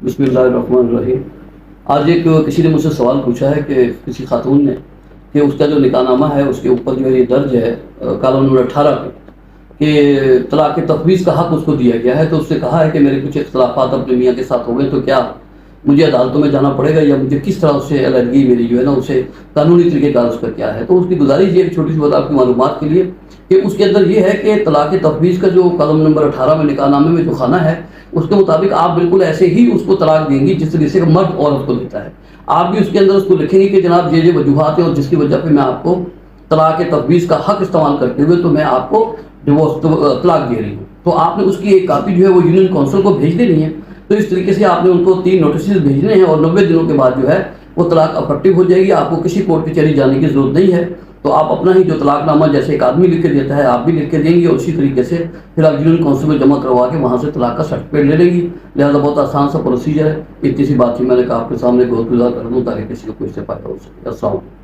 बिस्मिल्लाहिर्रहमानिर्रहीम। आज एक किसी ने मुझसे सवाल पूछा है कि किसी खातून ने कि उसका जो निकाहनामा है उसके ऊपर जो है ये दर्ज है कानून नंबर 18 पे कि तलाक तफवीज़ का हक़ उसको दिया गया है। तो उससे कहा है कि मेरे कुछ इख्तलाफात अपने मियाँ के साथ हो गए, तो क्या मुझे अदालतों में जाना पड़ेगा या मुझे किस तरह उससे अलहदगी मेरी जो है ना उसे कानूनी तरीक़ेकार उसका क्या है। तो उसकी गुजारिश ये छोटी सी बात आपकी मालूमात के लिए कि उसके अंदर ये है कि तलाक तफवीज़ का जो कलम नंबर 18 में निकाहनामे में जो खाना है उसके मुताबिक आप बिल्कुल ऐसे ही उसको तलाक देंगी जिस तरीके से मर्द औरत को देता है। आप भी उसके अंदर उसको लिखेंगे कि जनाब ये वजूहात हैं और जिसकी वजह पे मैं आपको तलाक तफवीज़ का हक़ इस्तेमाल करते हुए तो मैं आपको डिवोर्स तलाक दे रही हूँ। तो आपने उसकी एक कापी जो है वो यूनियन काउंसिल को भेज देनी है। तो इस तरीके से आपने उनको 3 नोटिस भेजने हैं और 90 दिनों के बाद जो है वो तलाक अफेक्टिव हो जाएगी। आपको किसी कोर्ट कचहरी जाने की ज़रूरत नहीं है। तो आप अपना ही जो तलाकनामा जैसे एक आदमी लिख के देता है आप भी लिख के देंगे और उसी तरीके से फिर आप यूनियन काउंसिल में जमा करवा के वहाँ से तलाक का सर्टिफिकेट ले लेंगी। लिहाजा बहुत आसान सा प्रोसीजर है। इतनी सी बात ही मैंने कहा आपके सामने गुज़ार कर दूँ ताकि किसी को कोई से फायदा हो सके। अस्सलाम वालेकुम।